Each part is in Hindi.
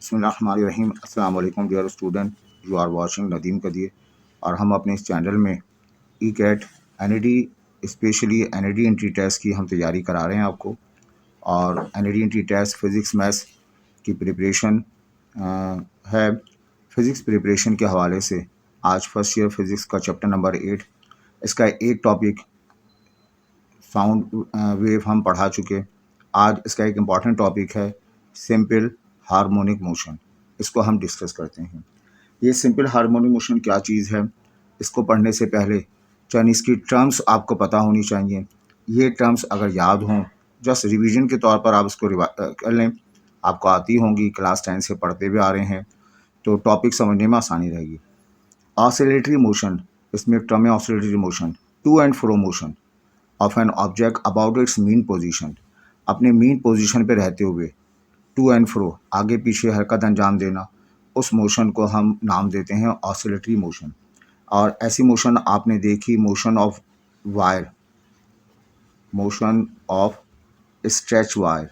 बिस्मिल्लाहिर्रहमानिर्रहीम। अस्सलाम वालेकुम dear student, you are watching Nadeem Qadeer और हम अपने इस चैनल में ECAT NED specially NED entry test की हम तैयारी करा रहे हैं आपको। और NED entry test physics maths की प्रिपरेशन है। फ़िज़िक्स प्रिपरेशन के हवाले से आज फर्स्ट ईयर फ़िज़िक्स का चैप्टर नंबर 8, इसका एक टॉपिक साउंड वेव हम पढ़ा चुके। आज इसका एक इम्पॉर्टेंट टॉपिक है सिंपल हार्मोनिक मोशन, इसको हम डिस्कस करते हैं। ये सिंपल हार्मोनिक मोशन क्या चीज़ है, इसको पढ़ने से पहले चंद इसकी टर्म्स आपको पता होनी चाहिए। ये टर्म्स अगर याद हों, जस्ट रिवीजन के तौर पर आप इसको कर लें, आपको आती होंगी, क्लास 10 से पढ़ते हुए आ रहे हैं, तो टॉपिक समझने में आसानी रहेगी। ऑसिलेटरी मोशन, इसमें एक टर्म है oscillatory motion, to and fro motion of an object about its mean position, अपने मीन पोजीशन पे रहते हुए टू एंड फ्रो आगे पीछे हरकत अंजाम देना, उस मोशन को हम नाम देते हैं ऑसिलेटरी मोशन। और ऐसी मोशन आपने देखी motion of wire, motion of stretch wire,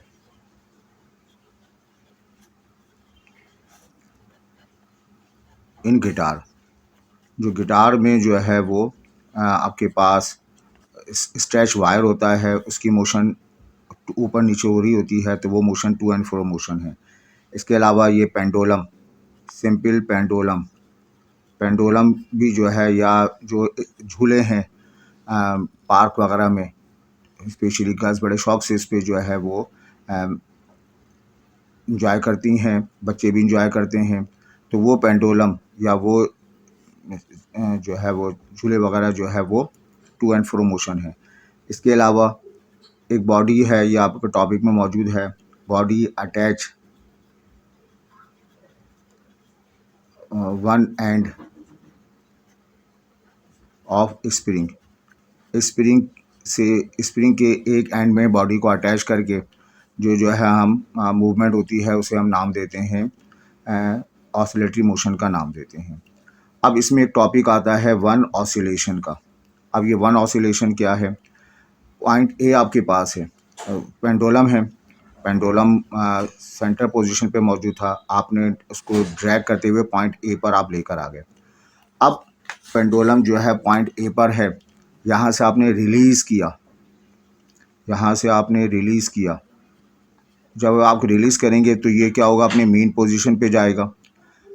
in guitar, जो गिटार में जो है वो आपके पास स्ट्रेच वायर होता है, उसकी मोशन ऊपर नीचे हो रही होती है, तो वो motion to and fro motion है। इसके अलावा ये पेंडुलम, सिंपल पेंडुलम, पेंडुलम भी जो है, या जो झूले हैं पार्क वगैरह में, स्पेशली गर्ल्स बड़े शौक से इस पे जो है वो इंजॉय करती हैं, बच्चे भी इंजॉय करते हैं, तो वो पेंडुलम या वो जो है वो झूले वगैरह जो है वो टू एंड फ्रो मोशन है। इसके अलावा एक बॉडी है, ये आपके टॉपिक में मौजूद है, body attach one end of spring, spring से स्प्रिंग के एक एंड में बॉडी को अटैच करके जो है हम मूवमेंट होती है, उसे हम नाम देते हैं ऑसिलेटरी मोशन का नाम देते हैं। अब इसमें एक टॉपिक आता है वन ऑसिलेशन का। अब ये वन ऑसिलेशन क्या है? पॉइंट ए आपके पास है, पेंडुलम है, पेंडुलम सेंटर पोजीशन पे मौजूद था, आपने उसको ड्रैग करते हुए पॉइंट ए पर आप लेकर आ गए। अब पेंडुलम जो है पॉइंट ए पर है, यहाँ से आपने रिलीज़ किया, यहाँ से आपने रिलीज़ किया। जब आप रिलीज़ करेंगे तो ये क्या होगा, अपने मेन पोजीशन पे जाएगा,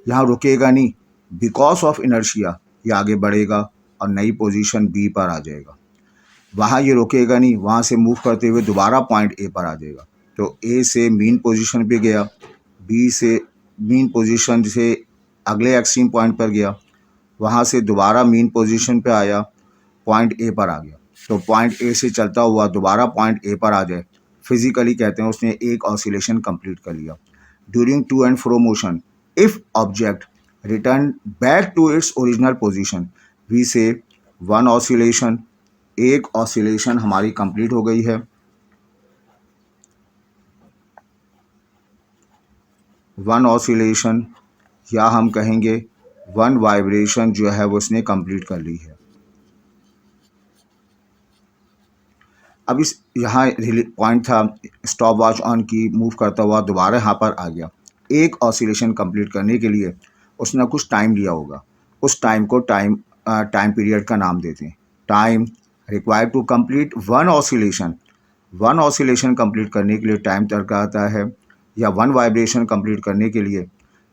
यहाँ रुकेगा नहीं, बिकॉज ऑफ इनर्शिया ये आगे बढ़ेगा और नई पोजीशन बी पर आ जाएगा। वहाँ ये रुकेगा नहीं, वहाँ से मूव करते हुए दोबारा पॉइंट ए पर आ जाएगा। तो ए से मेन पोजीशन पे गया, बी से मेन पोजीशन से अगले एक्सट्रीम पॉइंट पर गया, वहाँ से दोबारा मेन पोजीशन पे आया, पॉइंट ए पर आ गया। तो पॉइंट ए से चलता हुआ दोबारा पॉइंट ए पर आ जाए, फिजिकली कहते हैं उसने एक ऑसिलेशन कंप्लीट कर लिया। During to and fro motion if object return back to its original position we say one oscillation, एक ऑसिलेशन हमारी कंप्लीट हो गई है। वन ऑसिलेशन या हम कहेंगे वन वाइब्रेशन जो है वो उसने कंप्लीट कर ली है। अब इस यहाँ पॉइंट था, स्टॉप वॉच ऑन की, मूव करता हुआ दोबारा यहाँ पर आ गया। एक ऑसिलेशन कंप्लीट करने के लिए उसने कुछ टाइम लिया होगा, उस टाइम को टाइम पीरियड का नाम देते हैं। Time required to complete one oscillation, one oscillation complete करने के लिए टाइम लगता आता है, या वन वाइब्रेशन कंप्लीट करने के लिए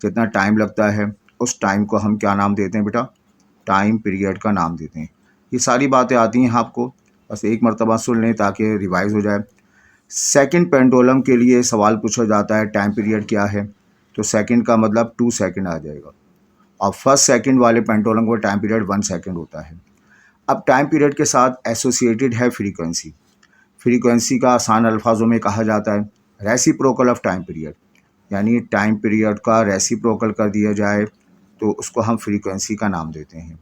जितना टाइम लगता है, उस टाइम को हम क्या नाम देते हैं बेटा? टाइम पीरियड का नाम देते हैं। ये सारी बातें आती हैं आपको, बस एक मरतबा सुन लें ताकि रिवाइज हो जाए। सेकंड पेंडुलम के लिए सवाल पूछा जाता है टाइम पीरियड क्या है, तो सेकंड का मतलब 2 सेकंड आ जाएगा, और फर्स्ट सेकंड वाले पेंडुलम का टाइम पीरियड 1 सेकंड होता है। अब टाइम पीरियड के साथ एसोसिएटेड है फ्रीक्वेंसी, फ्रीक्वेंसी का आसान अल्फाजों में कहा जाता है रेसिप्रोकल ऑफ टाइम पीरियड, यानी टाइम पीरियड का रेसिप्रोकल कर दिया जाए तो उसको हम फ्रीक्वेंसी का नाम देते हैं।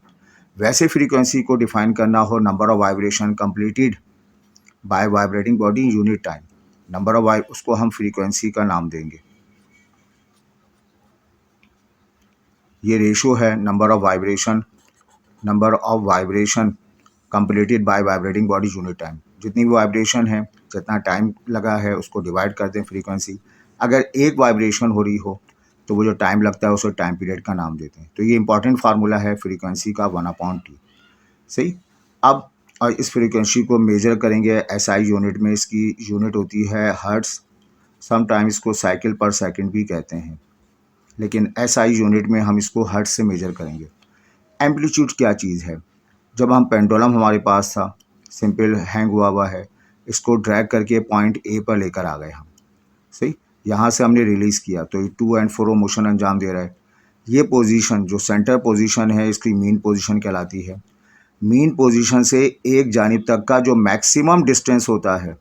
वैसे फ्रीक्वेंसी को डिफाइन करना हो, number of vibration completed by vibrating body unit time, number of उसको हम फ्रीक्वेंसी का नाम देंगे। ये रेशो है number of vibration completed by vibrating body unit time. जितनी भी वाइब्रेशन है, जितना टाइम लगा है, उसको डिवाइड करते हैं फ्रीक्वेंसी। अगर एक वाइब्रेशन हो रही हो तो वो जो टाइम लगता है उसे टाइम पीरियड का नाम देते हैं। तो ये इंपॉर्टेंट फार्मूला है फ्रीक्वेंसी का 1/T। सही। अब इस फ्रीक्वेंसी को मेजर करेंगे एसआई यूनिट में। इसकी यूनिट होती है हर्ट्स, समटाइम इसको साइकिल पर सेकंड भी कहते हैं, लेकिन एसआई यूनिट में हम इसको हर्ट्स से मेजर करेंगे। एम्पलीट्यूड क्या चीज़ है? जब हम पेंडुलम हमारे पास था, सिंपल हैंग हुआ है, इसको ड्रैग करके पॉइंट ए पर लेकर आ गए हम। सही। यहाँ से हमने रिलीज़ किया तो ये टू एंड फ्रो मोशन अंजाम दे रहा है। ये पोजीशन जो सेंटर पोजीशन है इसकी मीन पोजीशन कहलाती है। मीन पोजीशन से एक जानिब तक का जो मैक्सिमम डिस्टेंस होता है,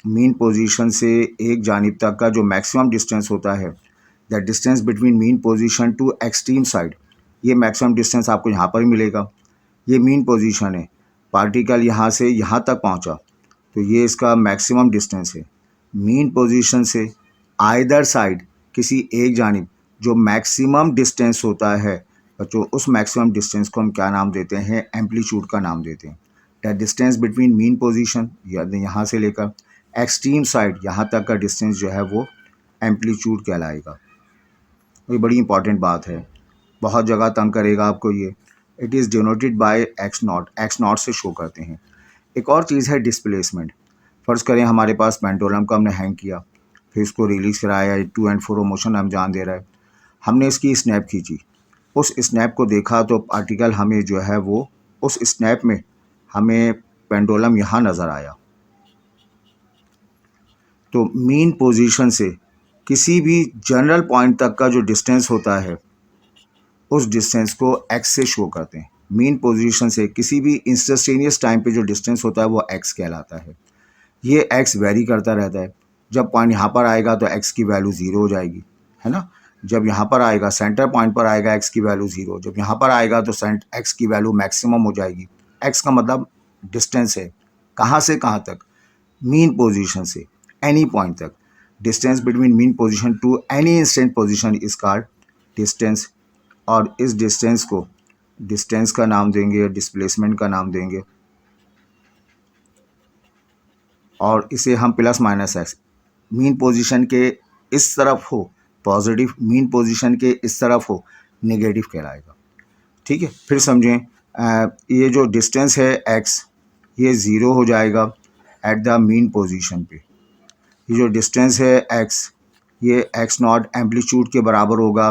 मीन पोजीशन से एक जानिब तक का जो मैक्सिमम डिस्टेंस होता है, the distance between mean position to extreme side, ये मैक्सिमम डिस्टेंस आपको यहाँ पर मिलेगा। ये मीन पोजीशन है, पार्टिकल यहाँ से यहाँ तक पहुँचा तो ये इसका मैक्सिमम डिस्टेंस है। मीन पोजीशन से आइदर साइड किसी एक जानिब जो मैक्सिमम डिस्टेंस होता है, बच्चों उस मैक्सिमम डिस्टेंस को हम क्या नाम देते हैं? एम्पलीट्यूड का नाम देते हैं। The distance between mean position यहाँ से लेकर एक्सट्रीम साइड यहाँ तक का डिस्टेंस जो है वो एम्पलीट्यूड कहलाएगा। ये बड़ी इंपॉर्टेंट बात है, बहुत जगह तंग करेगा आपको ये। It is denoted by x not से शो करते हैं। एक और चीज़ है डिस्प्लेसमेंट। फ़र्ज़ करें हमारे पास पेंडुलम को हमने हैंग किया, फिर इसको रिलीज़ कराया, टू एंड फ्रो मोशन अंजाम दे रहा है। हमने इसकी स्नैप खींची, उस स्नैप को देखा तो पार्टिकल हमें जो है वो उस स्नैप में हमें पेंडुलम यहाँ नज़र आया। तो मीन पोजीशन से किसी भी जनरल पॉइंट तक का जो डिस्टेंस होता है उस डिस्टेंस को एक्स से शो करते हैं। मीन पोजीशन से किसी भी इंस्टेंटेनियस टाइम पे जो डिस्टेंस होता है वो एक्स कहलाता है। ये एक्स वेरी करता रहता है। जब पॉइंट यहाँ पर आएगा तो एक्स की वैल्यू 0 हो जाएगी, है ना। जब यहाँ पर आएगा, सेंटर पॉइंट पर आएगा, एक्स की वैल्यू 0। जब यहाँ पर आएगा तो एक्स की वैल्यू मैक्सिमम हो जाएगी। एक्स का मतलब डिस्टेंस है, कहाँ से कहाँ तक? मीन पोजीशन से एनी पॉइंट तक। Distance between mean position to any instant position is called distance. और इस डिस्टेंस को डिस्टेंस का नाम देंगे, डिस्प्लेसमेंट का नाम देंगे, और इसे हम plus minus x, mean position के इस तरफ हो पॉजिटिव, मीन पोजीशन के इस तरफ हो नेगेटिव कहलाएगा। ठीक है, फिर समझें, ये जो डिस्टेंस है एक्स, ये 0 हो जाएगा एट द मीन पोजीशन पे। ये जो डिस्टेंस है एक्स, ये एक्स नॉट एम्पलीट्यूड के बराबर होगा,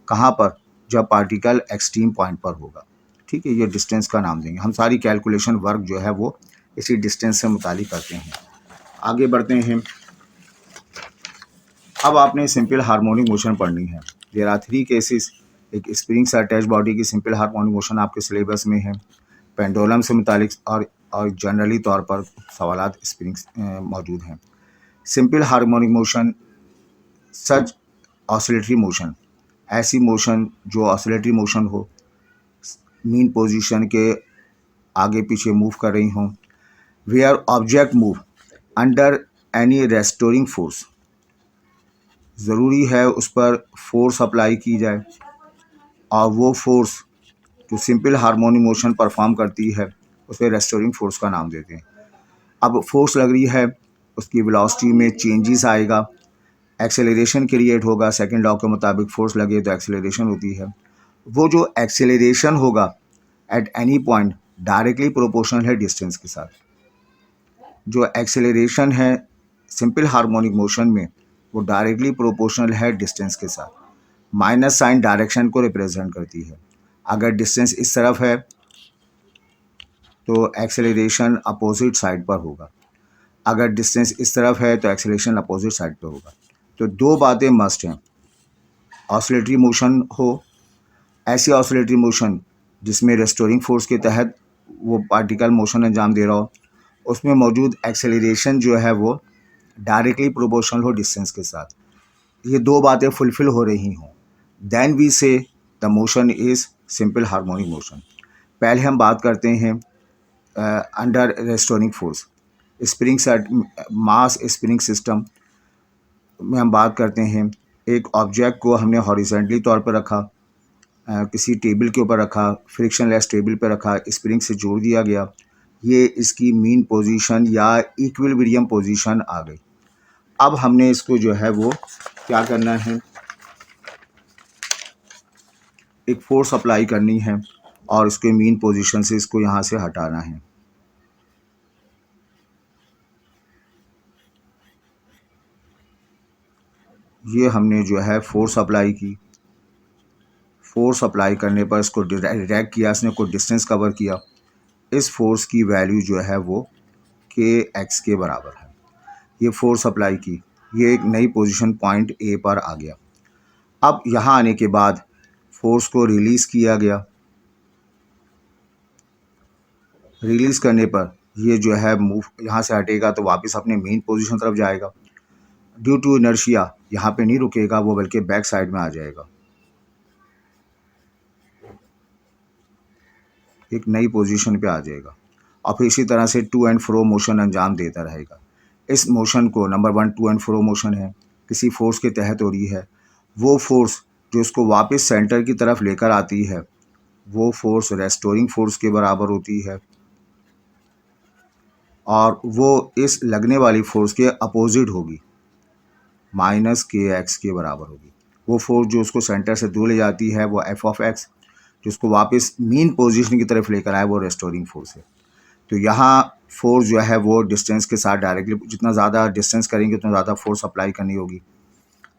कहाँ पर? जब पार्टिकल एक्सट्रीम पॉइंट पर होगा। ठीक है, ये डिस्टेंस का नाम देंगे। हम सारी कैलकुलेशन वर्क जो है वो इसी डिस्टेंस से मुतालिक करते हैं। आगे बढ़ते हैं। अब आपने सिंपल हार्मोनिक मोशन पढ़नी है। There are 3 cases. एक स्प्रिंग से अटैच बॉडी की सिंपल हार्मोनिक मोशन आपके सिलेबस में है। पेंडुलम से मुतालिक और जनरली तौर पर सवालात स्प्रिंग्स मौजूद हैं। Simple harmonic motion, such oscillatory motion, ऐसी मोशन जो ऑसिलेटरी मोशन हो, मीन पोजीशन के आगे पीछे मूव कर रही हों, where object move under any restoring force, ज़रूरी है उस पर फोर्स अप्लाई की जाए, और वो फोर्स जो सिंपल हार्मोनिक मोशन परफॉर्म करती है उसे रेस्टोरिंग फोर्स का नाम देते हैं। अब फोर्स लग रही है, उसकी वेलोसिटी में चेंजेस आएगा, एक्सेलरेशन क्रिएट होगा। सेकंड लॉ के मुताबिक फोर्स लगे तो एक्सेलरेशन होती है। वो जो एक्सेलरेशन होगा at any point directly proportional है डिस्टेंस के साथ। जो एक्सेलरेशन है सिंपल हार्मोनिक मोशन में वो डायरेक्टली प्रोपोर्शनल है डिस्टेंस के साथ। माइनस साइन डायरेक्शन को रिप्रेजेंट करती है। अगर डिस्टेंस इस तरफ है तो एक्सेलरेशन अपोजिट साइड पर होगा, अगर डिस्टेंस इस तरफ है तो एक्सेलरेशन अपोजिट साइड पर होगा। तो 2 बातें मस्ट हैं। ऑसिलेटरी मोशन हो, ऐसी ऑसिलेटरी मोशन जिसमें रेस्टोरिंग फोर्स के तहत वो पार्टिकल मोशन अंजाम दे रहा हो, उसमें मौजूद एक्सेलरेशन जो है वो डायरेक्टली प्रोपोर्शनल हो डिस्टेंस के साथ। ये 2 बातें फुलफिल हो रही हों, देन वी से the motion is simple harmonic motion. पहले हम बात करते हैं under restoring force. Spring set mass spring system में हम बात करते हैं। एक ऑब्जेक्ट को हमने हॉरिजॉन्टली तौर पर रखा, किसी टेबल के ऊपर रखा, फ्रिक्शनलेस टेबल पर रखा, स्प्रिंग से जोड़ दिया गया, ये इसकी मीन पोजीशन या एक फोर्स अप्लाई करनी है और इसके मीन पोजीशन से इसको यहाँ से हटाना है। ये हमने जो है फोर्स अप्लाई की। फोर्स अप्लाई करने पर इसको ड्रैग किया, इसने कोई डिस्टेंस कवर किया। इस फोर्स की वैल्यू जो है वो के एक्स के बराबर है। ये फोर्स अप्लाई की, ये एक नई पोजीशन पॉइंट ए पर आ गया। अब यहाँ आने के बाद फोर्स को रिलीज़ किया गया। रिलीज़ करने पर ये जो है मूव यहाँ से हटेगा तो वापस अपने मेन पोजीशन तरफ जाएगा। ड्यू टू इनर्शिया यहाँ पे नहीं रुकेगा वो, बल्कि बैक साइड में आ जाएगा, एक नई पोजीशन पे आ जाएगा और फिर इसी तरह से टू एंड फ्रो मोशन अंजाम देता रहेगा। इस मोशन को number 1 to and fro motion है, किसी फोर्स के तहत हो रही है। वो फोर्स जो इसको वापस सेंटर की तरफ लेकर आती है वो फोर्स रेस्टोरिंग फोर्स के बराबर होती है और वो इस लगने वाली फोर्स के अपोजिट होगी, माइनस के एक्स के बराबर होगी। वो फोर्स जो उसको सेंटर से दूर ले जाती है वो एफ ऑफ एक्स, जो उसको वापस मीन पोजीशन की तरफ लेकर आए वो रेस्टोरिंग फोर्स है। तो यहाँ फोर्स जो है वो डिस्टेंस के साथ डायरेक्टली, जितना ज़्यादा डिस्टेंस करेंगे उतना ज़्यादा फोर्स अप्लाई करनी होगी,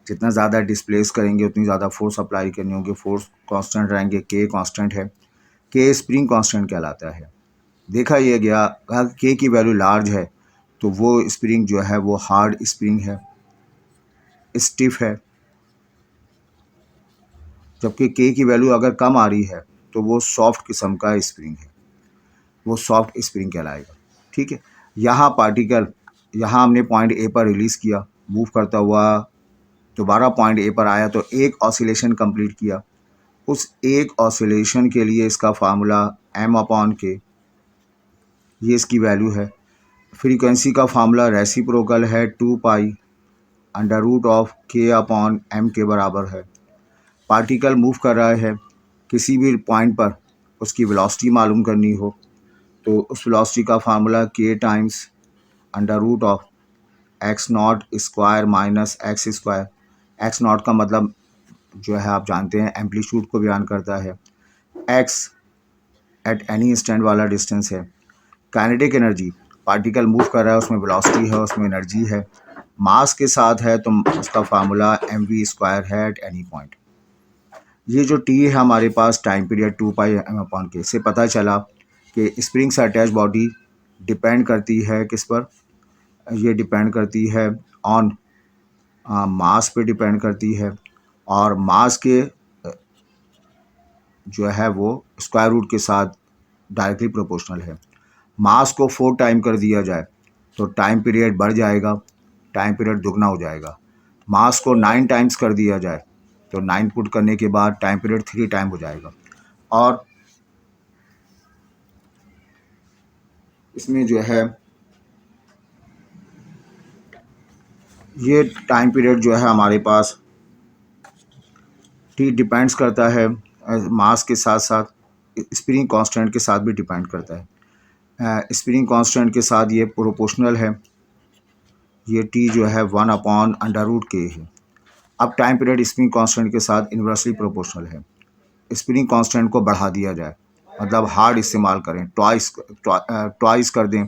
जितना ज़्यादा डिस्प्लेस करेंगे उतनी ज़्यादा फोर्स अप्लाई करनी होगी। फोर्स कांस्टेंट रहेंगे, के कांस्टेंट है, के स्प्रिंग कांस्टेंट कहलाता है। देखा यह गया, अगर के की वैल्यू लार्ज है तो वो स्प्रिंग जो है वो हार्ड स्प्रिंग है, स्टिफ है, जबकि के की वैल्यू अगर कम आ रही है तो वो सॉफ्ट किस्म का स्प्रिंग है, वो सॉफ्ट स्प्रिंग कहलाएगा। ठीक है, यहाँ पार्टिकल, यहाँ हमने पॉइंट ए पर रिलीज़ किया, मूव करता हुआ दोबारा पॉइंट ए पर आया तो एक ऑसिलेशन कंप्लीट किया। उस एक ऑसिलेशन के लिए इसका फार्मूला एम अपॉन के, ये इसकी वैल्यू है। फ्रीक्वेंसी का फार्मूला रेसिप्रोकल है 2 पाई अंडर रूट ऑफ के अपॉन एम के बराबर है। पार्टिकल मूव कर रहा है, किसी भी पॉइंट पर उसकी वेलोसिटी मालूम करनी हो तो उस वेलोसिटी का फार्मूला के times under root of x not square minus x square. X not का मतलब जो है आप जानते हैं एम्पलीट्यूड को बयान करता है, एक्स एट एनी इंस्टेंट वाला डिस्टेंस है। काइनेटिक एनर्जी, पार्टिकल मूव कर रहा है उसमें वेलोसिटी है, उसमें एनर्जी है। मास के साथ है तो उसका फार्मूला एम वी स्क्वायर है एट एनी पॉइंट। ये जो टी है हमारे पास टाइम पीरियड 2 पाई एम अपॉन के, इससे पता चला कि स्प्रिंग से अटैच बॉडी डिपेंड करती है किस पर, ये डिपेंड करती है ऑन मास पे डिपेंड करती है और मास के जो है वो स्क्वायर रूट के साथ डायरेक्टली प्रोपोर्शनल है। मास को 4 टाइम कर दिया जाए तो टाइम पीरियड बढ़ जाएगा, टाइम पीरियड दुगना हो जाएगा। मास को 9 टाइम्स कर दिया जाए तो 9 पुट करने के बाद टाइम पीरियड 3 टाइम हो जाएगा। और इसमें जो है ये टाइम पीरियड जो है हमारे पास टी डिपेंड्स करता है मास के साथ साथ स्प्रिंग कांस्टेंट के साथ भी डिपेंड करता है। स्प्रिंग कांस्टेंट के साथ ये प्रोपोर्शनल है, ये टी जो है 1 अपॉन अंडर रूट के है। अब टाइम पीरियड स्प्रिंग कांस्टेंट के साथ इन्वर्सली प्रोपोर्शनल है। स्प्रिंग कांस्टेंट को बढ़ा दिया जाए, मतलब हार्ड इस्तेमाल करें, ट्वाइस कर दें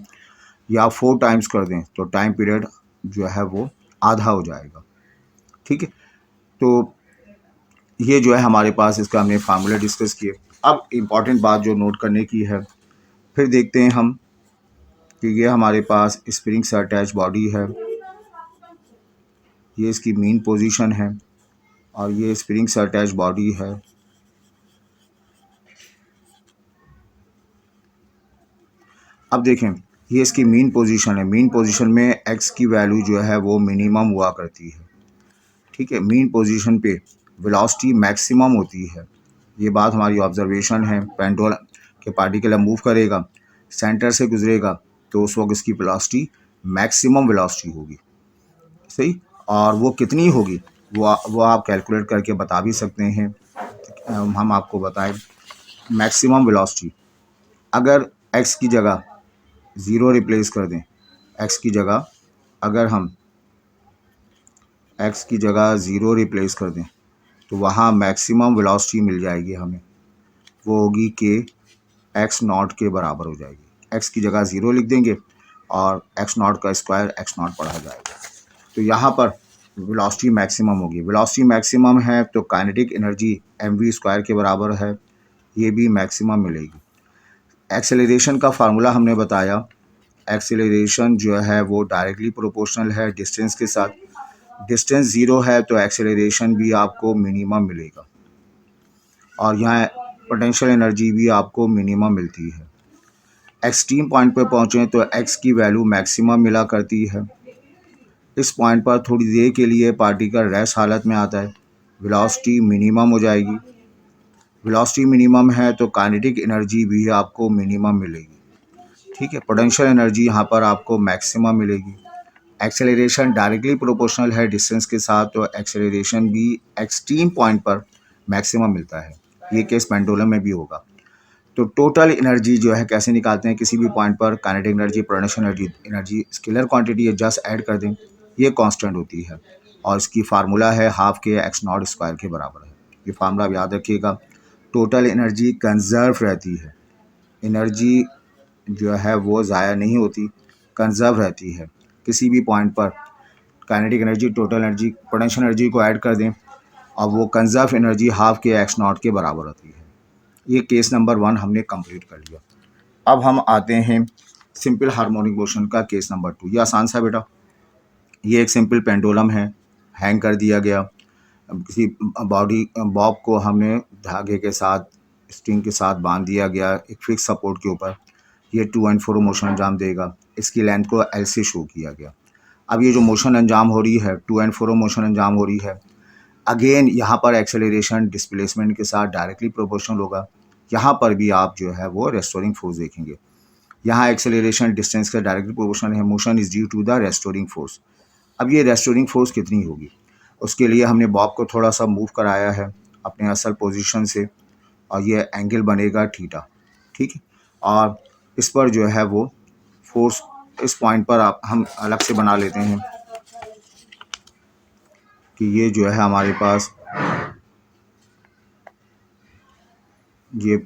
या 4 टाइम्स कर दें तो टाइम पीरियड जो है वो आधा हो जाएगा। ठीक है, तो ये जो है हमारे पास इसका हमने फार्मूला डिस्कस किए। अब इम्पॉर्टेंट बात जो नोट करने की है, फिर देखते हैं हम कि ये हमारे पास स्प्रिंग से अटैच बॉडी है, ये इसकी मेन पोजीशन है और ये स्प्रिंग से अटैच बॉडी है। अब देखें, ये इसकी मेन पोजीशन है, मेन पोजीशन में एक्स की वैल्यू जो है वो मिनिमम हुआ करती है। ठीक है, मेन पोजीशन पे वेलोसिटी मैक्सिमम होती है, ये बात हमारी ऑब्जर्वेशन है। पेंडुलम के पार्टिकल मूव करेगा, सेंटर से गुजरेगा तो उस वक्त इसकी वेलोसिटी मैक्सिमम वेलोसिटी होगी, सही। और वो कितनी होगी वो आप कैलकुलेट करके बता भी सकते हैं। हम आपको बताएं मैक्सिमम वेलोसिटी, अगर एक्स की जगह ज़ीरो रिप्लेस कर दें, एक्स की जगह अगर हम एक्स की जगह ज़ीरो रिप्लेस कर दें तो वहाँ मैक्सिमम वेलोसिटी मिल जाएगी हमें, वो होगी के एक्स नॉट के बराबर हो जाएगी। एक्स की जगह 0 लिख देंगे और एक्स नॉट का स्क्वायर एक्स नॉट पढ़ा जाएगा। तो यहाँ पर वेलोसिटी मैक्सिमम होगी। वेलोसिटी मैक्सिमम है तो काइनेटिक एनर्जी mv² के बराबर है, ये भी मैक्सिमम मिलेगी। एक्सेलरेशन का फार्मूला हमने बताया, एक्सेलरेशन जो है वो डायरेक्टली प्रोपोर्शनल है डिस्टेंस के साथ। डिस्टेंस 0 है तो एक्सेलरेशन भी आपको मिनिमम मिलेगा और यहाँ पोटेंशियल एनर्जी भी आपको मिनिमम मिलती है। एक्सट्रीम पॉइंट पे पहुँचे तो एक्स की वैल्यू मैक्सिमम मिला करती है। इस पॉइंट पर थोड़ी देर के लिए पार्टिकल रेस्ट हालत में आता है, वेलोसिटी मिनिमम हो जाएगी। वेलोसिटी मिनिमम है तो काइनेटिक एनर्जी भी आपको मिनिमम मिलेगी, ठीक है। पोटेंशियल एनर्जी यहाँ पर आपको मैक्सिमम मिलेगी। एक्सेलरेशन डायरेक्टली प्रोपोर्शनल है डिस्टेंस के साथ, तो एक्सेलरेशन भी एक्सट्रीम पॉइंट पर मैक्सिमम मिलता है। ये केस पेंडुलम में भी होगा। तो टोटल एनर्जी जो है कैसे निकालते हैं किसी भी पॉइंट पर, kinetic energy, potential energy scalar quantity है, जस्ट ऐड कर दें, ये कांस्टेंट होती है और इसकी फार्मूला है हाफ के एक्स नॉट स्क्वायर के बराबर है। ये फार्मूला आप याद रखिएगा। टोटल एनर्जी कंजर्व रहती है, एनर्जी जो है वो ज़ाया नहीं होती, कंजर्व रहती है किसी भी पॉइंट पर। Kinetic energy, total energy, potential energy को ऐड कर दें और वो कंजर्व एनर्जी हाफ के एक्स नॉट के बराबर होती है। ये केस नंबर 1 हमने कंप्लीट कर लिया। अब हम आते हैं सिंपल हार्मोनिक मोशन का केस नंबर 2। ये आसान सा बेटा, ये एक सिंपल पेंडुलम है, हैंग कर दिया गया। किसी बॉडी बॉब को हमने धागे के साथ, स्ट्रिंग के साथ बांध दिया गया एक फिक्स सपोर्ट के ऊपर। ये 2 एंड 4 मोशन अंजाम देगा। इसकी लेंथ को एल से शो किया गया। अब ये जो मोशन अंजाम हो रही है, 2 एंड 4 मोशन अंजाम हो रही है, अगेन यहाँ पर एक्सेलरेशन डिस्प्लेसमेंट के साथ डायरेक्टली प्रोपोर्शनल होगा। यहाँ पर भी आप जो है वो रेस्टोरिंग फोर्स देखेंगे। यहाँ एक्सेलरेशन डिस्टेंस का डायरेक्टली प्रोपोर्शनल है, motion is due to the restoring force. अब ये रेस्टोरिंग फोर्स कितनी होगी, उसके लिए हमने बॉब को थोड़ा सा मूव कराया है अपने असल पोजीशन से और ये एंगल बनेगा थीटा, ठीक है। और इस पर जो है वो फोर्स इस पॉइंट पर आप हम अलग से बना लेते हैं कि ये जो है हमारे पास ये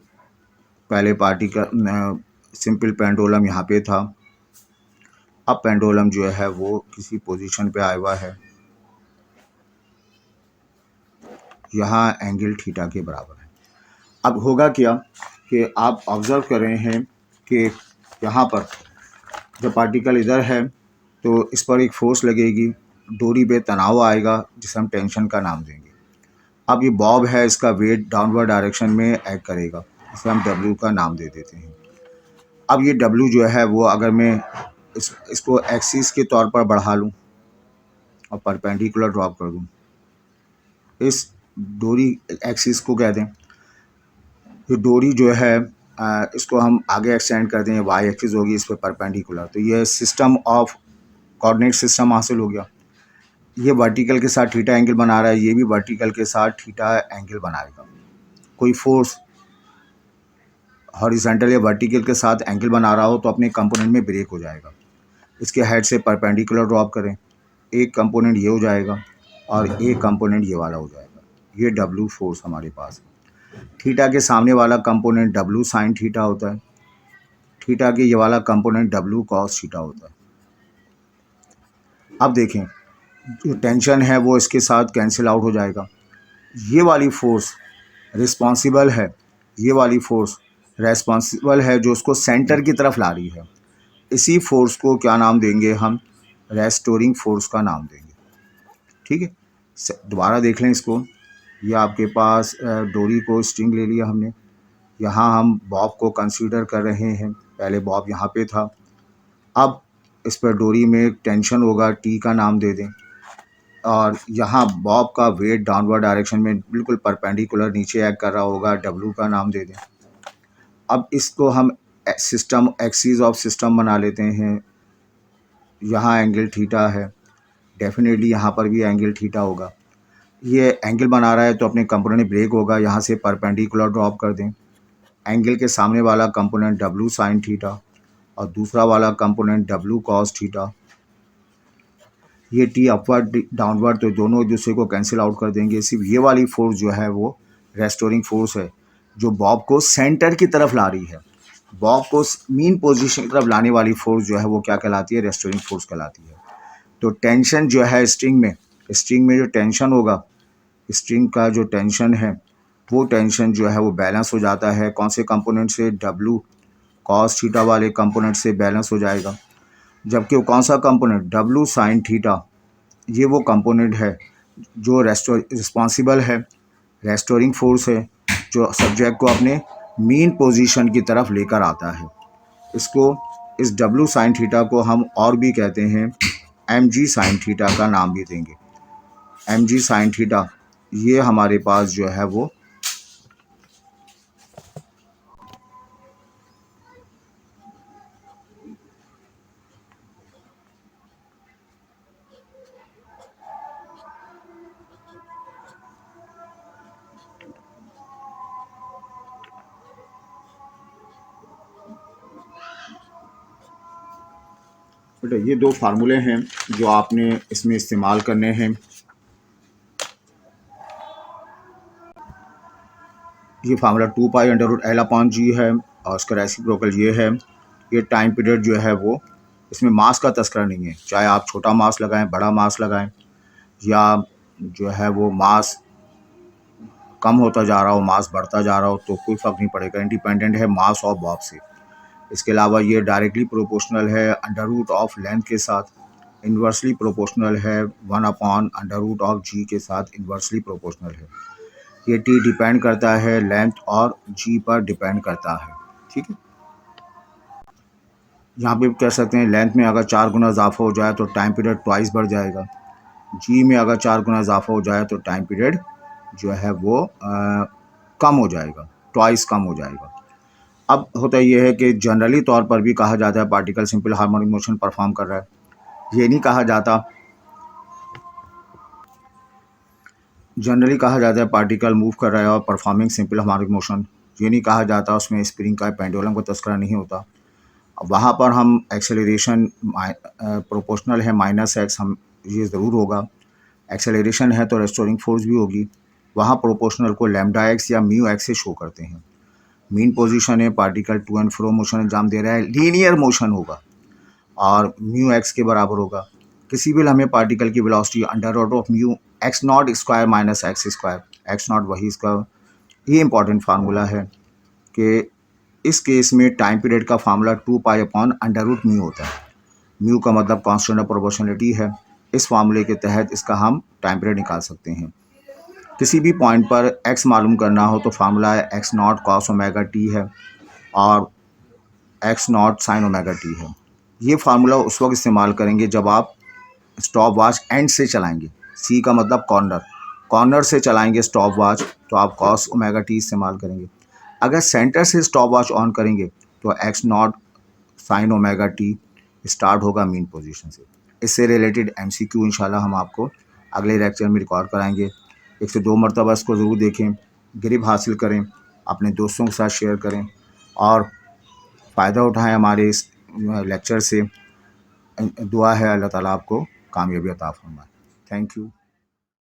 पहले पार्टिकल सिंपल पेंडुलम यहाँ पे था। अब पेंडुलम जो है वो किसी पोजीशन पे आया हुआ है, यहाँ एंगल थीटा के बराबर है। अब होगा क्या कि आप ऑब्ज़र्व कर रहे हैं कि यहाँ पर जब पार्टिकल इधर है तो इस पर एक फोर्स लगेगी, डोरी पे तनाव आएगा जिसे हम टेंशन का नाम देंगे। अब ये बॉब है, इसका वेट डाउनवर्ड डायरेक्शन में एक्ट करेगा, इसे हम डब्ल्यू का नाम दे देते हैं। अब ये डब्ल्यू जो है वो अगर मैं इसको एक्सिस के तौर पर बढ़ा लूँ और परपेंडिकुलर ड्रॉप कर दूँ, इस डोरी एक्सिस को कह दें, ये डोरी जो है इसको हम आगे एक्सटेंड कर दें, वाई एक्सिस होगी इस पर परपेंडिकुलर, तो ये सिस्टम ऑफ कोऑर्डिनेट सिस्टम हासिल हो गया। ये वर्टिकल के साथ थीटा एंगल बना रहा है, ये भी वर्टिकल के साथ थीटा एंगल बनाएगा। कोई फोर्स हॉरिजॉन्टल या वर्टिकल के साथ एंगल बना रहा हो तो अपने कंपोनेंट में ब्रेक हो जाएगा। इसके हेड से परपेंडिकुलर ड्रॉप करें, एक कंपोनेंट ये हो जाएगा और एक कंपोनेंट ये वाला हो जाएगा। ये डब्ल्यू फोर्स हमारे पास है। थीटा के सामने वाला कंपोनेंट डब्ल्यू साइन थीटा होता है, थीटा के ये वाला कंपोनेंट डब्ल्यू कॉस थीटा होता है। अब देखें जो टेंशन है वो इसके साथ कैंसिल आउट हो जाएगा। ये वाली फोर्स रिस्पॉन्सिबल है, ये वाली फोर्स रेस्पॉन्सिबल है जो उसको सेंटर की तरफ ला रही है। इसी फोर्स को क्या नाम देंगे हम, रेस्टोरिंग फोर्स का नाम देंगे, ठीक है। दोबारा देख लें इसको, ये आपके पास डोरी को स्ट्रिंग ले लिया हमने, यहाँ हम बॉब को कंसीडर कर रहे हैं, पहले बॉब यहाँ पे था। अब इस पर डोरी में एक टेंशन होगा, टी का नाम दे दें, और यहाँ बॉब का वेट डाउनवर्ड डायरेक्शन में बिल्कुल परपेंडिकुलर नीचे एक्ट कर रहा होगा, डब्ल्यू का नाम दे दें। अब इसको हम सिस्टम एक्सिस ऑफ सिस्टम बना लेते हैं। यहाँ एंगल थीटा है, डेफिनेटली यहाँ पर भी एंगल थीटा होगा। ये एंगल बना रहा है तो अपने कंपोनेंट ब्रेक होगा, यहाँ से परपेंडिकुलर ड्रॉप कर दें। एंगल के सामने वाला कंपोनेंट डब्ल्यू साइन थीटा और दूसरा वाला कंपोनेंट डब्ल्यू कॉस थीटा। ये टी अपवर्ड डाउनवर्ड तो दोनों एक दूसरे को कैंसिल आउट कर देंगे। सिर्फ ये वाली फोर्स जो है वो रेस्टोरिंग फोर्स है, जो बॉब को सेंटर की तरफ ला रही है। बॉब को मीन पोजीशन की तरफ लाने वाली फोर्स जो है वो क्या कहलाती है? रेस्टोरिंग फोर्स कहलाती है। तो टेंशन जो है स्ट्रिंग में जो टेंशन होगा, स्ट्रिंग का जो टेंशन है वो टेंशन जो है वो बैलेंस हो जाता है। कौन से कंपोनेंट से? W कॉस थीटा वाले कंपोनेंट से बैलेंस हो जाएगा। जबकि वो कौन सा कंपोनेंट? W साइन थीटा, ये वो कंपोनेंट है जो रिस्पॉन्सिबल है, रेस्टोरिंग फोर्स है, जो सब्जेक्ट को अपने मीन पोजीशन की तरफ लेकर आता है। इसको इस W साइन थीटा को हम और भी कहते हैं mg साइन थीटा का नाम भी देंगे। mg साइन थीटा ये हमारे पास जो है वो बेटा ये दो फार्मूले हैं जो आपने इसमें इस्तेमाल करने हैं। ये formula 2 pi under root L upon G है और उसका रेसिप्रोकल ये है। ये टाइम पीरियड जो है वो, इसमें मास का तस्करा नहीं है। चाहे आप छोटा मास लगाएं, बड़ा मास लगाएं, या जो है वो मास कम होता जा रहा हो, मास बढ़ता जा रहा हो, तो कोई फ़र्क नहीं पड़ेगा। इंडिपेंडेंट है मास और बॉब से। इसके अलावा ये डायरेक्टली प्रोपोर्शनल है अंडर रूट ऑफ लेंथ के साथ, इन्वर्सली प्रोपोर्शनल है 1 upon under root of G के साथ, इन्वर्सली प्रोपोर्शनल है। ये T डिपेंड करता है लेंथ और G पर डिपेंड करता है। ठीक है, यहाँ पे कह सकते हैं लेंथ में अगर 4 गुना इजाफा हो जाए तो टाइम पीरियड ट्वाइस बढ़ जाएगा। G में अगर 4 गुना इजाफा हो जाए तो टाइम पीरियड जो है वो कम हो जाएगा, ट्वाइस कम हो जाएगा। अब होता ये है कि जनरली तौर पर भी कहा जाता है particle simple harmonic motion perform कर रहा है। ये नहीं कहा जाता, जनरली कहा जाता है पार्टिकल मूव कर रहा है और परफॉर्मिंग सिंपल हार्मोनिक मोशन। ये नहीं कहा जाता, उसमें स्प्रिंग का पेंडुलम का तस्करा नहीं होता। वहाँ पर हम एक्सेलरेशन प्रोपोर्शनल है -x, हम ये ज़रूर होगा। एक्सेलरेशन है तो रेस्टोरिंग फोर्स भी होगी। वहाँ प्रोपोर्शनल को लैम्डा x या म्यू x से शो करते हैं। मीन पोजीशन है, particle to and fro motion अंजाम दे रहा है, लीनियर मोशन होगा और म्यू x के बराबर होगा। किसी भी लम्हे पार्टिकल की velocity under root of mu x not square minus x square, x not वही इसका ये इंपॉर्टेंट फार्मूला है कि इस केस में टाइम पीरियड का formula 2 pi upon under root mu होता है। म्यू का मतलब कांस्टेंट ऑफ प्रोपोर्शनलिटी है। इस फार्मूले के तहत इसका हम टाइम पीरियड निकाल सकते हैं। किसी भी पॉइंट पर x मालूम करना हो तो फार्मूला है x not cos omega T है और x not sine omega T है। ये फार्मूला उस वक्त इस्तेमाल करेंगे जब आप स्टॉप वॉच एंड से चलाएंगे। C का मतलब कॉर्नर से चलाएंगे स्टॉप वॉच तो आप कॉस ओमेगा टी इस्तेमाल करेंगे। अगर सेंटर से स्टॉप वॉच ऑन करेंगे तो x not sine omega T start होगा मीन पोजीशन से। इससे रिलेटेड MCQ इंशाल्लाह हम आपको अगले लेक्चर में रिकॉर्ड कराएंगे। 1 से 2 मरतबा इसको ज़रूर देखें, ग्रिप हासिल करें, अपने दोस्तों के साथ शेयर करें और फ़ायदा उठाएं हमारे इस लेक्चर से। दुआ है अल्लाह ताला आपको कामयाबी अता फरमाए। Thank you.